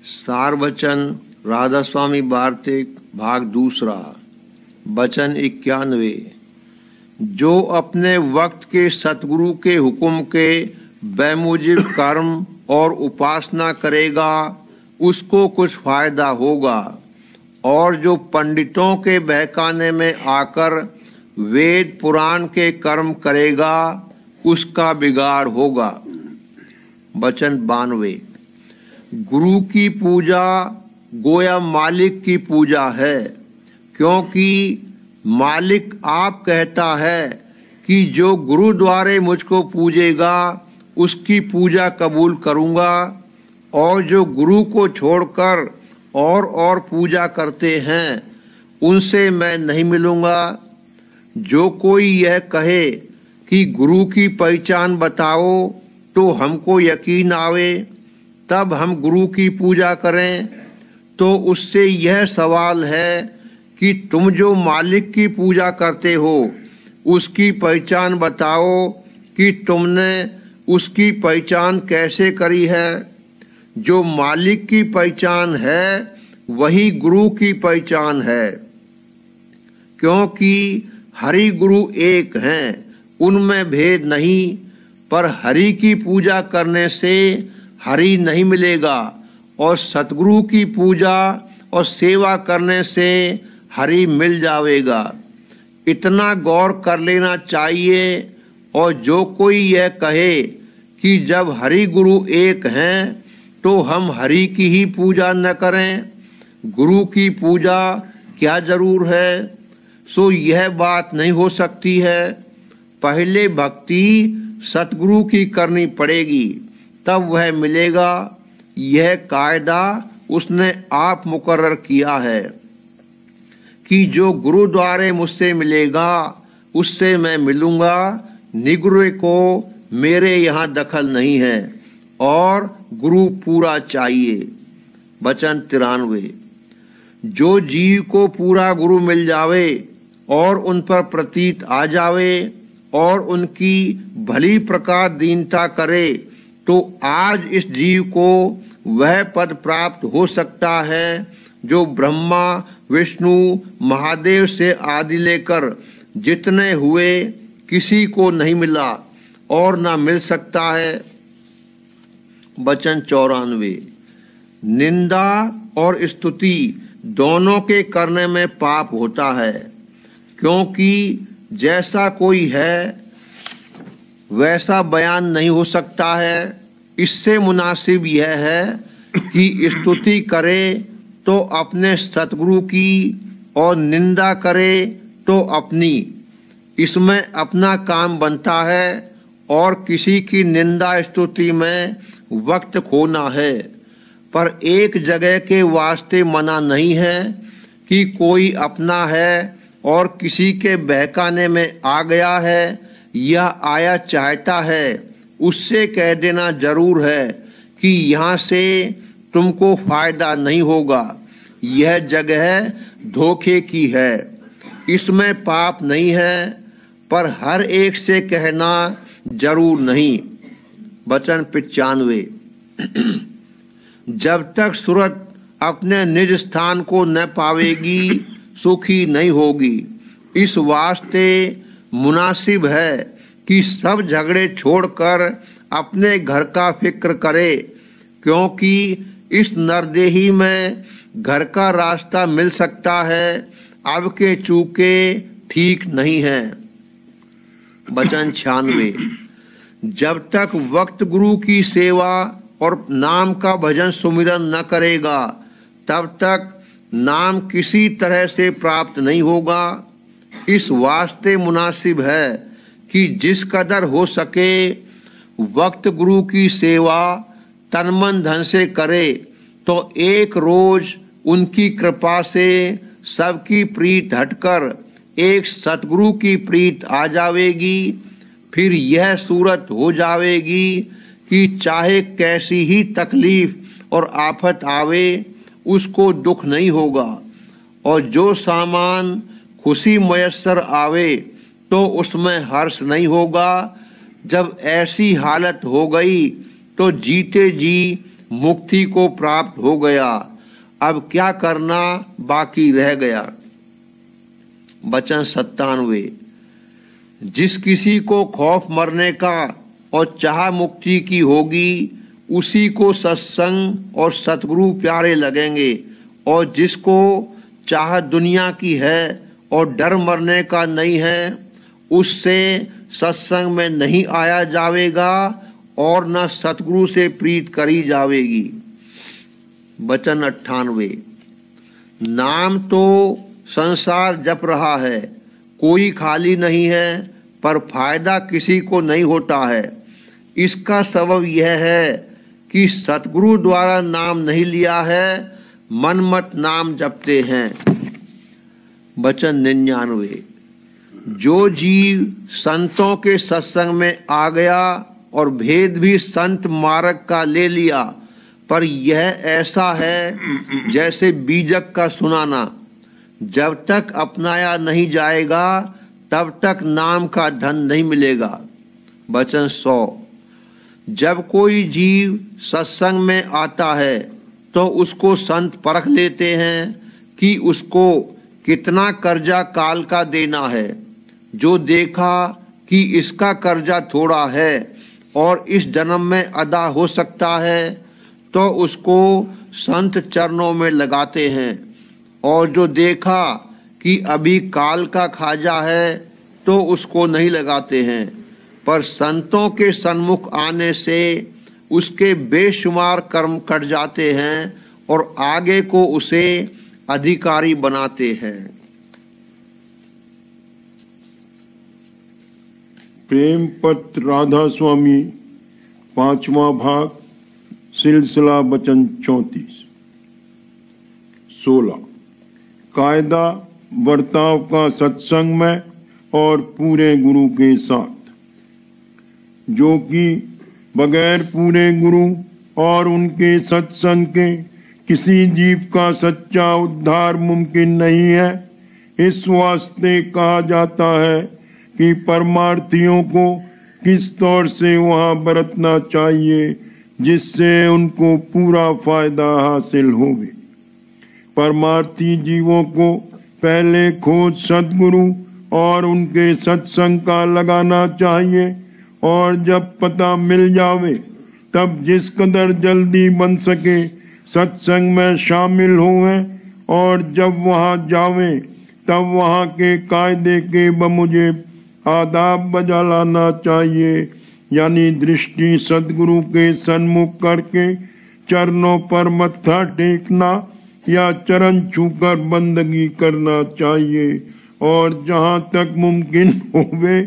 सार वचन राधा स्वामी वार्तिक भाग दूसरा। वचन 91। जो अपने वक्त के सतगुरु के हुक्म के बेमुजिब कर्म और उपासना करेगा उसको कुछ फायदा होगा, और जो पंडितों के बहकाने में आकर वेद पुराण के कर्म करेगा उसका बिगाड़ होगा। वचन 92। गुरु की पूजा गोया मालिक की पूजा है, क्योंकि मालिक आप कहता है कि जो गुरु द्वारे मुझको पूजेगा उसकी पूजा कबूल करूंगा, और जो गुरु को छोड़कर और पूजा करते हैं उनसे मैं नहीं मिलूंगा। जो कोई यह कहे कि गुरु की पहचान बताओ तो हमको यकीन आवे तब हम गुरु की पूजा करें, तो उससे यह सवाल है कि तुम जो मालिक की पूजा करते हो उसकी पहचान बताओ कि तुमने उसकी पहचान कैसे करी है। जो मालिक की पहचान है वही गुरु की पहचान है, क्योंकि हरि गुरु एक हैं, उनमें भेद नहीं। पर हरि की पूजा करने से हरि नहीं मिलेगा, और सतगुरु की पूजा और सेवा करने से हरि मिल जाएगा। इतना गौर कर लेना चाहिए। और जो कोई यह कहे कि जब हरि गुरु एक हैं तो हम हरि की ही पूजा न करें, गुरु की पूजा क्या जरूर है, सो यह बात नहीं हो सकती है। पहले भक्ति सतगुरु की करनी पड़ेगी, तब वह मिलेगा। यह कायदा उसने आप मुकर्रर किया है कि जो गुरु द्वारे मुझसे मिलेगा उससे मैं मिलूंगा। निगुरे को मेरे यहाँ दखल नहीं है, और गुरु पूरा चाहिए। वचन 93। जो जीव को पूरा गुरु मिल जावे और उन पर प्रतीत आ जावे और उनकी भली प्रकार दीनता करे, तो आज इस जीव को वह पद प्राप्त हो सकता है जो ब्रह्मा विष्णु महादेव से आदि लेकर जितने हुए किसी को नहीं मिला और न मिल सकता है। वचन 94। निंदा और स्तुति दोनों के करने में पाप होता है, क्योंकि जैसा कोई है वैसा बयान नहीं हो सकता है। इससे मुनासिब यह है कि स्तुति करे तो अपने सतगुरु की और निंदा करे तो अपनी। इसमें अपना काम बनता है और किसी की निंदा स्तुति में वक्त खोना है। पर एक जगह के वास्ते मना नहीं है कि कोई अपना है और किसी के बहकाने में आ गया है या आया चाहता है, उससे कह देना जरूर है कि यहाँ से तुमको फायदा नहीं होगा, यह जगह धोखे की है। इसमें पाप नहीं है, पर हर एक से कहना जरूर नहीं। वचन 95। जब तक सूरत अपने निज स्थान को न पावेगी सुखी नहीं होगी। इस वास्ते मुनासिब है कि सब झगड़े छोड़कर अपने घर का फिक्र करे, क्योंकि इस नरदेही में घर का रास्ता मिल सकता है, अब के चूके ठीक नहीं है। वचन 96। जब तक वक्त गुरु की सेवा और नाम का भजन सुमिरन न करेगा तब तक नाम किसी तरह से प्राप्त नहीं होगा। इस वास्ते मुनासिब है कि जिस कदर हो सके वक्त गुरु की सेवा तन मन धन से करे, तो एक रोज उनकी कृपा से सबकी प्रीत हटकर एक सतगुरु की प्रीत आ जावेगी। फिर यह सूरत हो जावेगी कि चाहे कैसी ही तकलीफ और आफत आवे उसको दुख नहीं होगा, और जो सामान खुशी मयस्सर आवे तो उसमें हर्ष नहीं होगा। जब ऐसी हालत हो गई तो जीते जी मुक्ति को प्राप्त हो गया, अब क्या करना बाकी रह गया। वचन 97। जिस किसी को खौफ मरने का और चाह मुक्ति की होगी, उसी को सत्संग और सतगुरु प्यारे लगेंगे, और जिसको चाह दुनिया की है और डर मरने का नहीं है, उससे सत्संग में नहीं आया जावेगा और न सतगुरु से प्रीत करी जावेगी। वचन 98। नाम तो संसार जप रहा है, कोई खाली नहीं है, पर फायदा किसी को नहीं होता है। इसका सबब यह है कि सतगुरु द्वारा नाम नहीं लिया है, मनमत नाम जपते हैं। वचन 99। जो जीव संतों के सत्संग में आ गया और भेद भी संत मार्ग का ले लिया, पर यह ऐसा है जैसे बीजक का सुनाना, जब तक अपनाया नहीं जाएगा तब तक नाम का धन नहीं मिलेगा। वचन 100। जब कोई जीव सत्संग में आता है तो उसको संत परख लेते हैं कि उसको कितना कर्जा काल का देना है। जो देखा कि इसका कर्जा थोड़ा है और इस जन्म में अदा हो सकता है, तो उसको संत चरणों में लगाते हैं, और जो देखा कि अभी काल का खाजा है तो उसको नहीं लगाते हैं, पर संतों के सन्मुख आने से उसके बेशुमार कर्म कट जाते हैं और आगे को उसे अधिकारी बनाते हैं। प्रेम पत्र राधा स्वामी, 5वां भाग, सिलसिला वचन 34। 16। कायदा बर्ताव का सत्संग में और पूरे गुरु के साथ, जो कि बगैर पूरे गुरु और उनके सत्संग के किसी जीव का सच्चा उद्धार मुमकिन नहीं है। इस वास्ते कहा जाता है कि परमार्थियों को किस तौर से वहां बरतना चाहिए जिससे उनको पूरा फायदा हासिल होवे। परमार्थी जीवों को पहले खोज सद्गुरु और उनके सत्संग का लगाना चाहिए, और जब पता मिल जावे तब जिस कदर जल्दी बन सके सत्संग में शामिल होवे, और जब वहां जावे तब वहां के कायदे के बमुझे आदाब बजा लाना चाहिए, यानी दृष्टि सद्गुरु के सन्मुख करके चरणों पर मत्था टेकना या चरण छूकर बंदगी करना चाहिए, और जहां तक मुमकिन होवे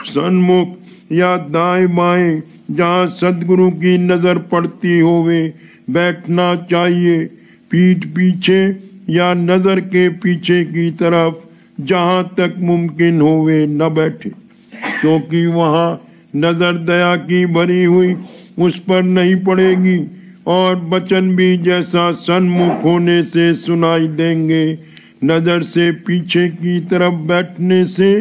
सन्मुख या दाएं बाएं जहां सद्गुरु की नजर पड़ती होवे बैठना चाहिए। पीठ पीछे या नजर के पीछे की तरफ जहां तक मुमकिन होवे न बैठे, क्योंकि वहां नजर दया की भरी हुई उस पर नहीं पड़ेगी, और वचन भी जैसा सन्मुख होने से सुनाई देंगे, नजर से पीछे की तरफ बैठने से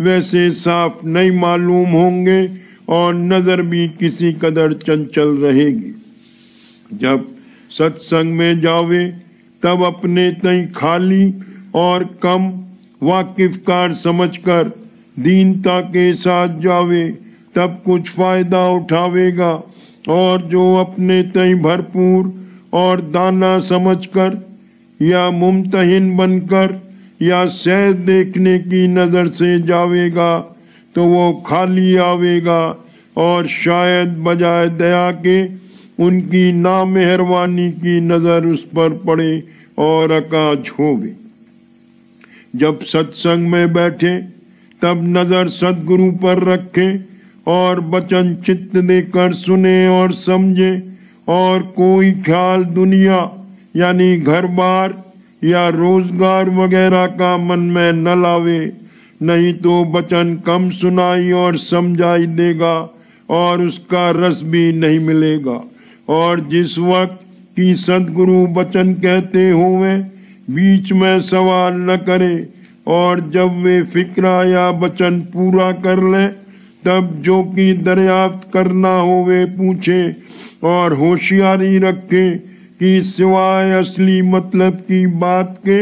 वैसे साफ नहीं मालूम होंगे, और नजर भी किसी कदर चंचल रहेगी। जब सत्संग में जावे तब अपने तई खाली और कम वाकिफकार समझकर दीनता के साथ जावे, तब कुछ फायदा उठावेगा, और जो अपने तई भरपूर और दाना समझकर या मुमतहिन बनकर या सैर देखने की नजर से जावेगा तो वो खाली आवेगा, और शायद बजाय दया के उनकी नामेहरबानी की नजर उस पर पड़े और अकाज होवे। जब सत्संग में बैठे तब नजर सद्गुरु पर रखे और वचन चित्त देकर सुने और समझे, और कोई ख्याल दुनिया यानी घर बार या रोजगार वगैरह का मन में न लावे, नहीं तो वचन कम सुनाई और समझाई देगा और उसका रस भी नहीं मिलेगा। और जिस वक्त की सद्गुरु वचन कहते होवे बीच में सवाल न करे, और जब वे फिक्रा या वचन पूरा कर ले तब जो कि दरियाफ्त करना होवे पूछे, और होशियारी रखे कि सिवाय असली मतलब की बात के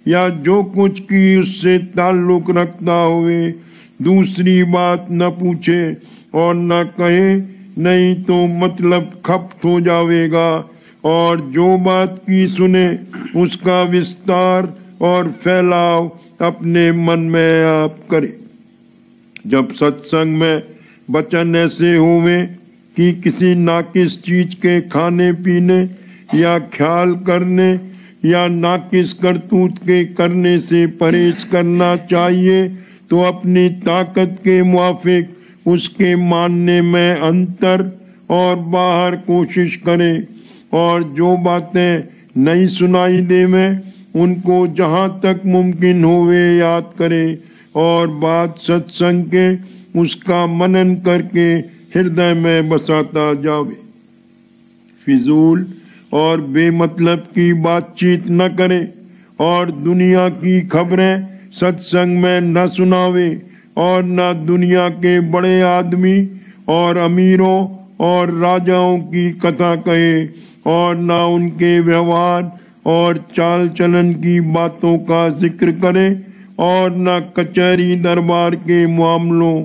या जो कुछ की उससे ताल्लुक रखता हुए दूसरी बात न पूछे और न कहे, नहीं तो मतलब खप्त हो जाएगा। और जो बात की सुने उसका विस्तार और फैलाव अपने मन में आप करे। जब सत्संग में वचन ऐसे होवे कि किसी नाकिस चीज के खाने पीने या ख्याल करने या नाकिस करतूत के करने से परहेज करना चाहिए, तो अपनी ताकत के मुआफिक उसके मानने में अंतर और बाहर कोशिश करें। और जो बातें नहीं सुनाई देवें उनको जहाँ तक मुमकिन होवे याद करे और बात सत्संग के उसका मनन करके हृदय में बसाता जावे। फिजूल और बेमतलब की बातचीत न करे और दुनिया की खबरें सत्संग में न सुनावे और न दुनिया के बड़े आदमी और अमीरों और राजाओं की कथा कहे और न उनके व्यवहार और चाल चलन की बातों का जिक्र करे और न कचहरी दरबार के मामलों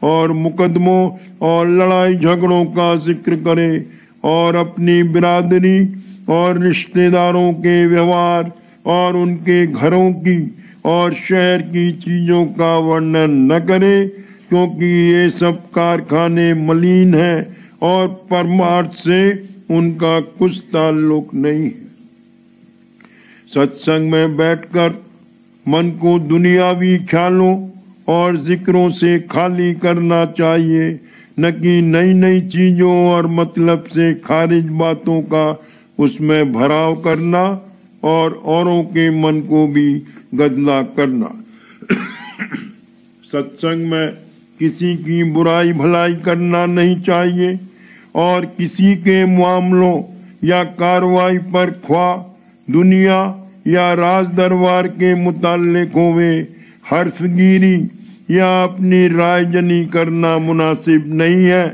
और मुकदमों और लड़ाई झगड़ों का जिक्र करे और अपनी बिरादरी और रिश्तेदारों के व्यवहार और उनके घरों की और शहर की चीजों का वर्णन न करे, क्योंकि ये सब कारखाने मलिन हैं और परमार्थ से उनका कुछ ताल्लुक नहीं है। सत्संग में बैठकर मन को दुनियावी ख्यालों और जिक्रों से खाली करना चाहिए, न कि नई नई चीजों और मतलब से खारिज बातों का उसमें भराव करना और औरों के मन को भी गदला करना। सत्संग में किसी की बुराई भलाई करना नहीं चाहिए और किसी के मामलों या कार्रवाई पर ख्वाह दुनिया या राज दरबार के मुताल्लिक होवे हर्फगिरी या अपनी रायजनी करना मुनासिब नहीं है,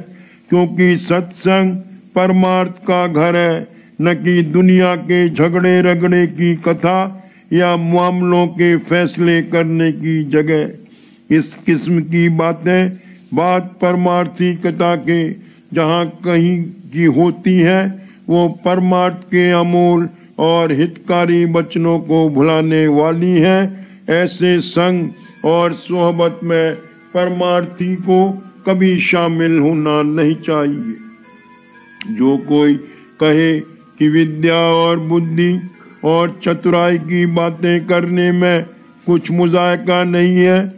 क्योंकि सत्संग परमार्थ का घर है, न कि दुनिया के झगड़े रगड़े की कथा या मामलों के फैसले करने की जगह। इस किस्म की बातें बात परमार्थिकता के जहाँ कहीं की होती है वो परमार्थ के अमूल और हितकारी वचनों को भुलाने वाली है। ऐसे संग और सोहबत में परमार्थी को कभी शामिल होना नहीं चाहिए। जो कोई कहे कि विद्या और बुद्धि और चतुराई की बातें करने में कुछ मुजायका नहीं है,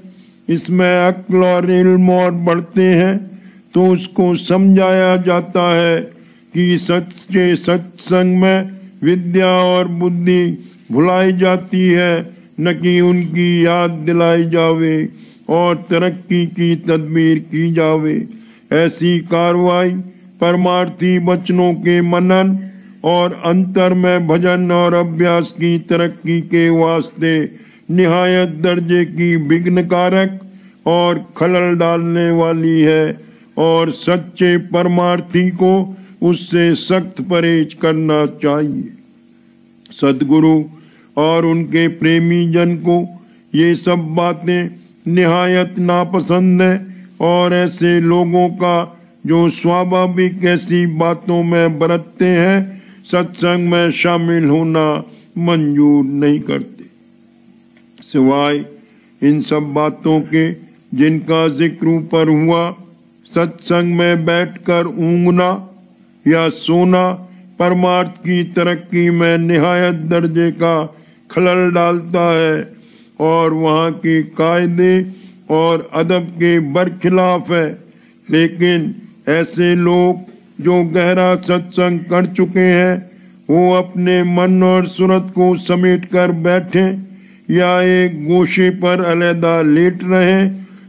इसमें अक्ल और इल्म और बढ़ते हैं, तो उसको समझाया जाता है कि सच्चे सत्संग में विद्या और बुद्धि भुलाई जाती है, न कि उनकी याद दिलाई जावे और तरक्की की तदबीर की जावे। ऐसी कार्रवाई परमार्थी वचनों के मनन और अंतर में भजन और अभ्यास की तरक्की के वास्ते निहायत दर्जे की विघ्न कारक और खलल डालने वाली है और सच्चे परमार्थी को उससे सख्त परहेज करना चाहिए। सद्गुरु और उनके प्रेमी जन को ये सब बातें निहायत नापसंद है और ऐसे लोगों का जो स्वाभाविक ऐसी बातों में बरतते हैं सत्संग में शामिल होना मंजूर नहीं करते। सिवाय इन सब बातों के जिनका जिक्र ऊपर हुआ, सत्संग में बैठकर ऊँघना या सोना परमार्थ की तरक्की में निहायत दर्जे का खलल डालता है और वहाँ के कायदे और अदब के बरखिलाफ है। लेकिन ऐसे लोग जो गहरा सत्संग कर चुके हैं वो अपने मन और सूरत को समेट कर बैठे या एक गोशे पर अलहदा लेट रहे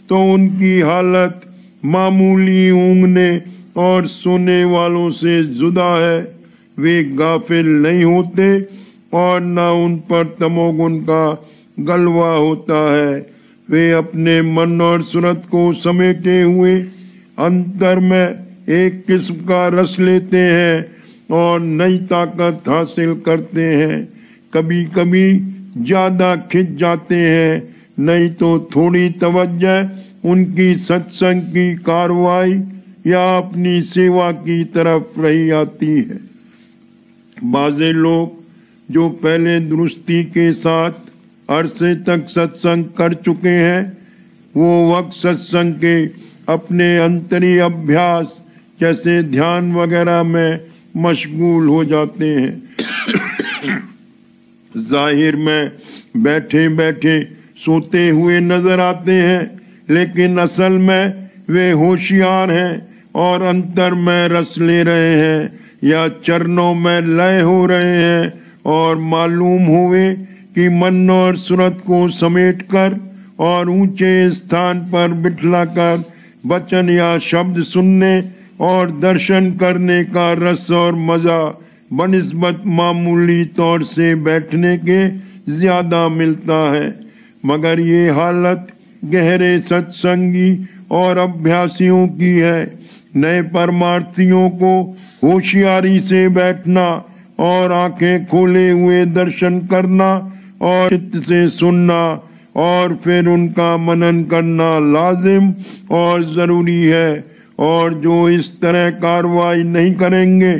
तो उनकी हालत मामूली ऊँघने और सोने वालों से जुदा है। वे गाफिल नहीं होते और न उन पर तमोगुण का गलवा होता है। वे अपने मन और सूरत को समेटे हुए अंतर में एक किस्म का रस लेते हैं और नई ताकत हासिल करते हैं। कभी कभी ज्यादा खिंच जाते हैं, नहीं तो थोड़ी तवज्जो उनकी सत्संग की कार्रवाई या अपनी सेवा की तरफ रही आती है। बाज़े लोग जो पहले दुरुस्ती के साथ अरसे तक सत्संग कर चुके हैं, वो वक्त सत्संग के अपने अंतरी अभ्यास जैसे ध्यान वगैरह में मशगूल हो जाते हैं। जाहिर में बैठे बैठे सोते हुए नजर आते हैं, लेकिन असल में वे होशियार हैं और अंतर में रस ले रहे हैं या चरणों में लय हो रहे हैं और मालूम हुए कि मन और सूरत को समेटकर और ऊंचे स्थान पर बिठलाकर वचन या शब्द सुनने और दर्शन करने का रस और मजा बनिस्बत मामूली तौर से बैठने के ज्यादा मिलता है। मगर ये हालत गहरे सत्संगी और अभ्यासियों की है। नए परमार्थियों को होशियारी से बैठना और आंखें खोले हुए दर्शन करना और चित्त से सुनना और फिर उनका मनन करना लाजिम और जरूरी है। और जो इस तरह कार्रवाई नहीं करेंगे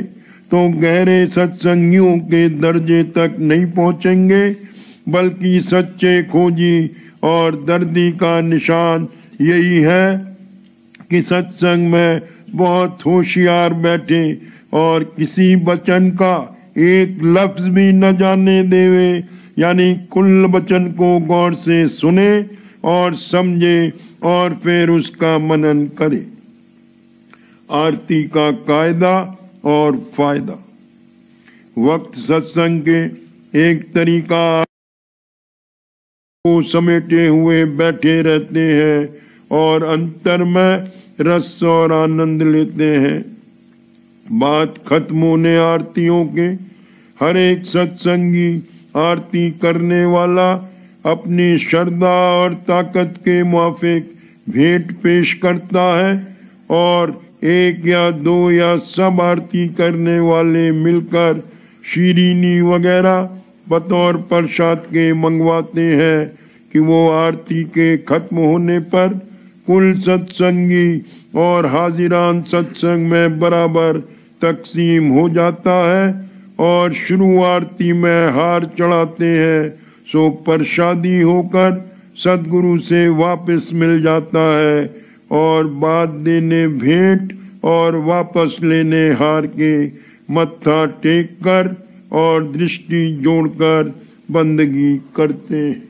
तो गहरे सत्संगियों के दर्जे तक नहीं पहुंचेंगे, बल्कि सच्चे खोजी और दर्दी का निशान यही है कि सत्संग में बहुत होशियार बैठे और किसी वचन का एक लफ्ज भी न जाने देवे, यानी कुल वचन को गौर से सुने और समझे और फिर उसका मनन करे। आरती का कायदा और फायदा। वक्त सत्संग के एक तरीका को समेटे हुए बैठे रहते हैं और अंतर में रस और आनंद लेते हैं। बात खत्म होने आरतियों के हर एक सत्संगी आरती करने वाला अपनी श्रद्धा और ताकत के मुआफिक भेंट पेश करता है और एक या दो या सब आरती करने वाले मिलकर शीरीनी वगैरह बतौर प्रसाद के मंगवाते हैं कि वो आरती के खत्म होने पर कुल सत्संगी और हाजिरान सत्संग में बराबर तकसीम हो जाता है और शुरू आरती में हार चढ़ाते हैं, सो प्रसादी होकर सदगुरु से वापस मिल जाता है और बाद देने भेंट और वापस लेने हार के मत्था टेक कर और दृष्टि जोड़कर बंदगी करते हैं।